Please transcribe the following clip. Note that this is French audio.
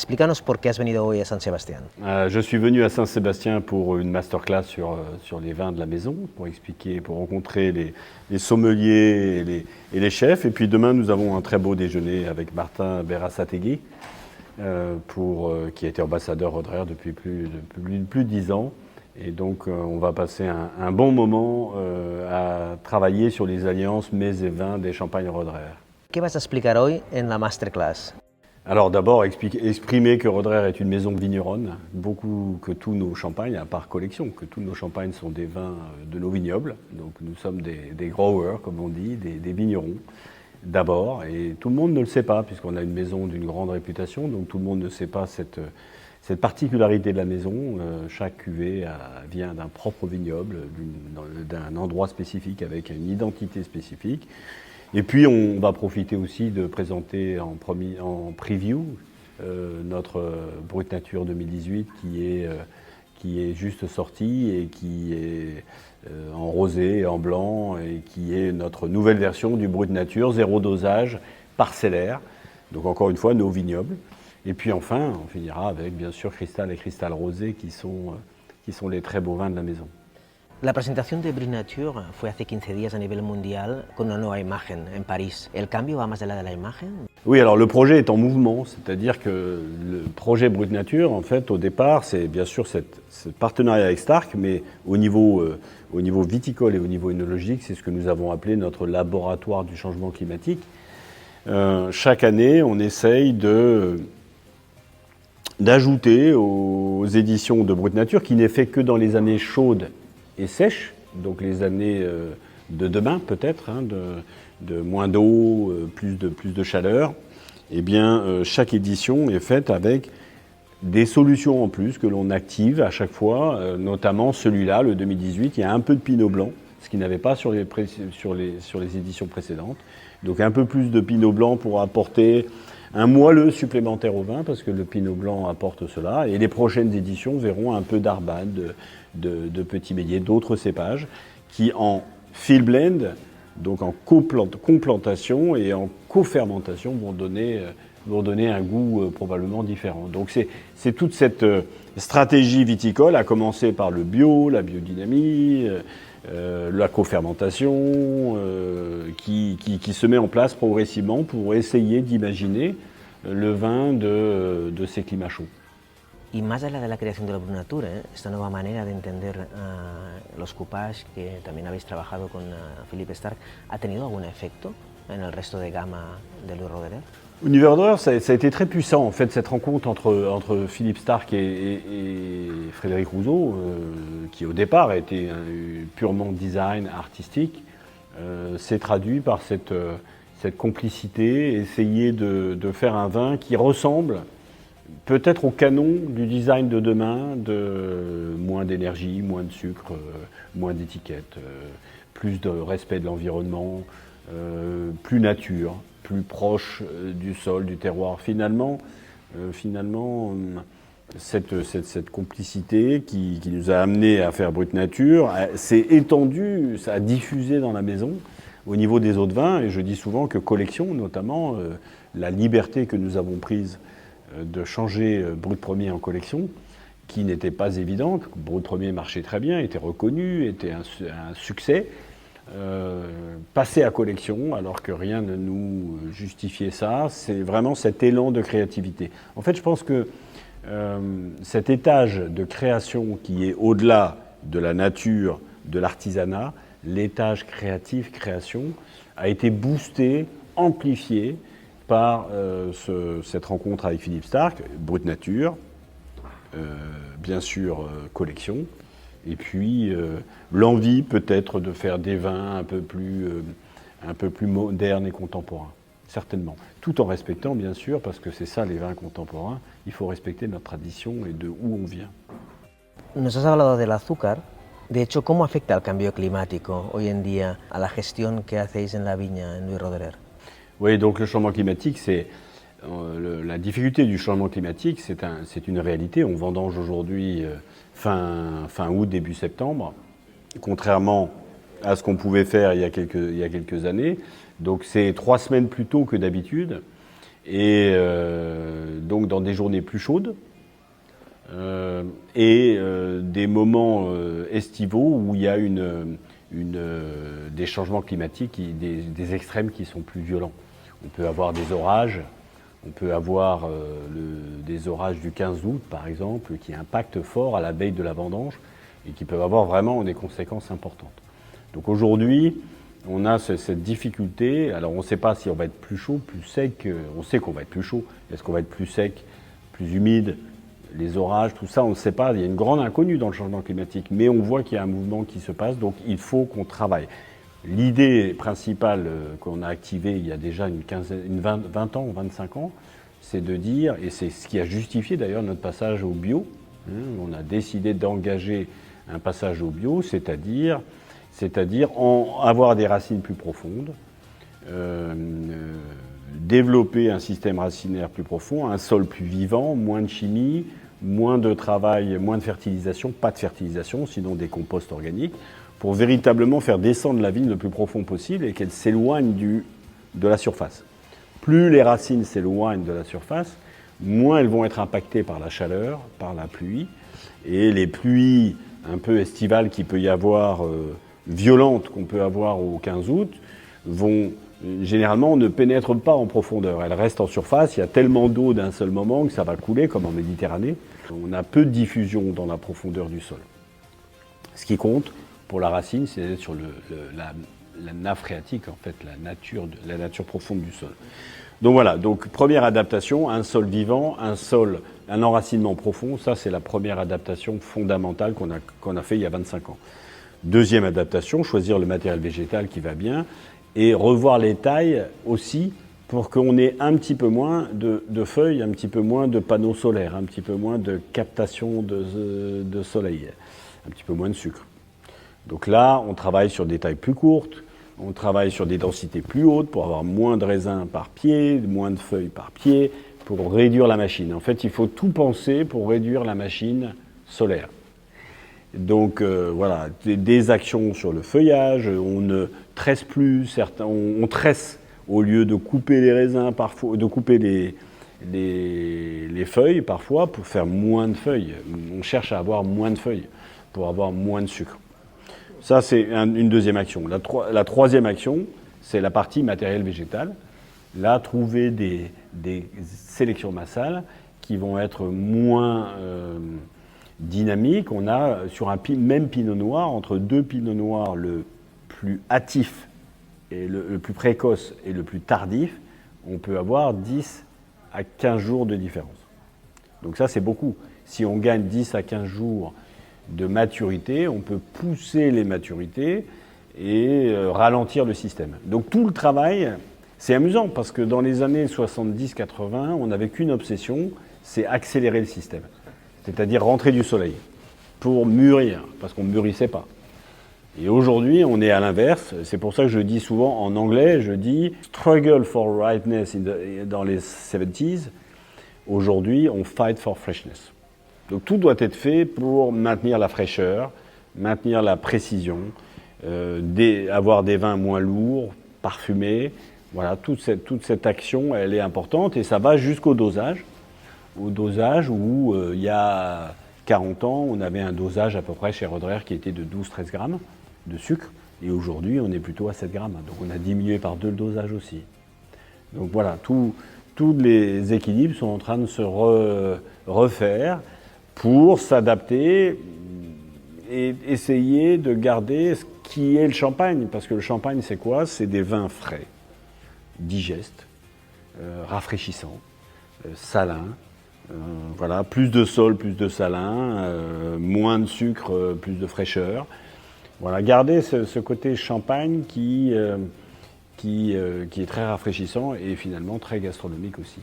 Explícanos por qué has venido hoy a San Sebastián. Je suis venu à Saint-Sébastien pour une masterclass sur les vins de la maison, pour expliquer, pour rencontrer les sommeliers et les chefs. Et puis demain, nous avons un très beau déjeuner avec Martin Berasategui, qui a été ambassadeur Roderer depuis plus de 10 ans. Et donc, on va passer un bon moment à travailler sur les alliances mets et vins des champagnes Roderer. ¿Qué vas a explicar hoy en la masterclass? Alors d'abord, exprimer que Roderer est une maison vigneronne, que tous nos champagnes, à part collection, que tous nos champagnes sont des vins de nos vignobles. Donc nous sommes des growers, comme on dit, des vignerons d'abord. Et tout le monde ne le sait pas, puisqu'on a une maison d'une grande réputation, donc tout le monde ne sait pas cette particularité de la maison. Chaque cuvée vient d'un propre vignoble, d'un endroit spécifique avec une identité spécifique. Et puis on va profiter aussi de présenter en preview notre Brut Nature 2018 qui est juste sorti et qui est en rosé et en blanc et qui est notre nouvelle version du Brut Nature, 0 dosage, parcellaire. Donc encore une fois, nos vignobles. Et puis enfin, on finira avec bien sûr Cristal et Cristal Rosé qui sont les très beaux vins de la maison. La presentación de Brut Nature fue hace 15 días a nivel mundial con una nueva imagen en París. ¿El cambio va más allá de la imagen? Oui, alors le projet est en mouvement, c'est-à-dire que le projet Brut Nature, en fait, au départ, c'est bien sûr ce partenariat avec Starck, mais au niveau viticole et au niveau œnologique, c'est ce que nous avons appelé notre laboratoire du changement climatique. Chaque année, on essaye d'ajouter aux éditions de Brut Nature, qui n'est fait que dans les années chaudes et sèches, donc les années de demain peut-être, de moins d'eau, plus de chaleur, eh bien chaque édition est faite avec des solutions en plus que l'on active à chaque fois, notamment celui-là, le 2018, il y a un peu de pinot blanc, ce qu'il n'y avait pas sur les éditions précédentes. Donc un peu plus de pinot blanc pour apporter un moelleux supplémentaire au vin, parce que le pinot blanc apporte cela. Et les prochaines éditions verront un peu d'arbade, de petits méliers, d'autres cépages, qui en field blend, donc en complantation et en co-fermentation, vont donner un goût probablement différent. Donc c'est toute cette stratégie viticole, à commencer par le bio, la biodynamie, la co-fermentation, qui se met en place progressivement pour essayer d'imaginer le vin de ces climats chauds. Y más allá de la creación de la Brut Nature, esta nueva manera de entender los coupages, que también habéis trabajado con Philippe Starck, ¿ha tenido algún efecto en el resto de gama de Louis Roederer? Au niveau Roederer, ça a été très puissant, en fait, cette rencontre entre Philippe Starck et Frédéric Rousseau, qui au départ a été purement design artistique, s'est traduit par cette complicité, essayer de faire un vin qui ressemble peut-être au canon du design de demain, de moins d'énergie, moins de sucre, moins d'étiquettes, plus de respect de l'environnement, plus nature, plus proche du sol, du terroir. Finalement, cette complicité qui nous a amené à faire Brut Nature s'est étendue, ça a diffusé dans la maison au niveau des autres vins. Et je dis souvent que collection, notamment, la liberté que nous avons prise de changer Brut Premier en collection, qui n'était pas évidente. Brut Premier marchait très bien, était reconnu, était un succès. Passer à collection, alors que rien ne nous justifiait ça, c'est vraiment cet élan de créativité. En fait, je pense que cet étage de création qui est au-delà de la nature, de l'artisanat, l'étage créatif-création, a été boosté, amplifié par cette rencontre avec Philippe Starck, Brut Nature, bien sûr collection, et puis l'envie peut-être de faire des vins un peu plus modernes et contemporains, certainement. Tout en respectant, bien sûr, parce que c'est ça les vins contemporains, il faut respecter notre tradition et de où on vient. Nos has hablado del azúcar. De hecho, ¿cómo afecta el cambio climático hoy en día a la gestión que hacéis en la viña en Louis Roederer? Oui, donc le changement climatique, c'est la difficulté du changement climatique, c'est une réalité. On vendange aujourd'hui fin août, début septembre, contrairement à ce qu'on pouvait faire il y a quelques années. Donc c'est 3 semaines plus tôt que d'habitude. et donc dans des journées plus chaudes, et des moments estivaux où il y a des changements climatiques, des extrêmes qui sont plus violents. On peut avoir des orages, on peut avoir des orages du 15 août par exemple, qui impactent fort à la veille de la vendange et qui peuvent avoir vraiment des conséquences importantes. Donc aujourd'hui, on a cette difficulté. Alors on ne sait pas si on va être plus chaud, plus sec. On sait qu'on va être plus chaud. Est-ce qu'on va être plus sec, plus humide? Les orages, tout ça, on ne sait pas. Il y a une grande inconnue dans le changement climatique. Mais on voit qu'il y a un mouvement qui se passe, donc il faut qu'on travaille. L'idée principale qu'on a activée il y a déjà 20 ans, 25 ans, c'est de dire, et c'est ce qui a justifié d'ailleurs notre passage au bio, on a décidé d'engager un passage au bio, c'est-à-dire avoir des racines plus profondes, développer un système racinaire plus profond, un sol plus vivant, moins de chimie, moins de travail, moins de fertilisation, pas de fertilisation, sinon des composts organiques, pour véritablement faire descendre la vigne le plus profond possible et qu'elle s'éloigne de la surface. Plus les racines s'éloignent de la surface, moins elles vont être impactées par la chaleur, par la pluie, et les pluies un peu estivales qu'il peut y avoir, violentes qu'on peut avoir au 15 août, généralement ne pénètrent pas en profondeur. Elles restent en surface, il y a tellement d'eau d'un seul moment que ça va couler, comme en Méditerranée. On a peu de diffusion dans la profondeur du sol. Ce qui compte pour la racine, c'est sur la nappe phréatique, en fait, la nature profonde du sol. Donc voilà, donc première adaptation, un sol vivant, un enracinement profond, ça c'est la première adaptation fondamentale qu'on a fait il y a 25 ans. Deuxième adaptation, choisir le matériel végétal qui va bien et revoir les tailles aussi pour qu'on ait un petit peu moins de feuilles, un petit peu moins de panneaux solaires, un petit peu moins de captation de soleil, un petit peu moins de sucre. Donc là, on travaille sur des tailles plus courtes, on travaille sur des densités plus hautes pour avoir moins de raisins par pied, moins de feuilles par pied, pour réduire la machine. En fait, il faut tout penser pour réduire la machine solaire. Donc voilà, des actions sur le feuillage, on ne tresse plus, on tresse au lieu de couper les raisins parfois, de couper les feuilles parfois pour faire moins de feuilles. On cherche à avoir moins de feuilles pour avoir moins de sucre. Ça, c'est une deuxième action. La troisième action, c'est la partie matériel végétal. Là, trouver des sélections massales qui vont être moins dynamiques. On a sur un même pinot noir, entre deux pinots noirs, le plus hâtif et le plus précoce et le plus tardif, on peut avoir 10 à 15 jours de différence. Donc ça, c'est beaucoup. Si on gagne 10 à 15 jours de maturité, on peut pousser les maturités et ralentir le système. Donc tout le travail, c'est amusant parce que dans les années 70-80, on n'avait qu'une obsession, c'est accélérer le système. C'est-à-dire rentrer du soleil pour mûrir, parce qu'on ne mûrissait pas. Et aujourd'hui, on est à l'inverse. C'est pour ça que je dis souvent en anglais, je dis « struggle for ripeness » dans les 70s. Aujourd'hui, on « fight for freshness ». Donc tout doit être fait pour maintenir la fraîcheur, maintenir la précision, avoir des vins moins lourds, parfumés. Voilà, toute cette action, elle est importante et ça va jusqu'au dosage. Au dosage où il y a 40 ans, on avait un dosage à peu près chez Roederer qui était de 12-13 grammes de sucre. Et aujourd'hui, on est plutôt à 7 grammes. Donc on a diminué par 2 le dosage aussi. Donc voilà, tous les équilibres sont en train de se refaire pour s'adapter et essayer de garder ce qui est le champagne. Parce que le champagne, c'est quoi? C'est des vins frais, digestes, rafraîchissants, salins. Voilà, plus de sol, plus de salin, moins de sucre, plus de fraîcheur. Voilà, garder ce côté champagne qui est très rafraîchissant et finalement très gastronomique aussi.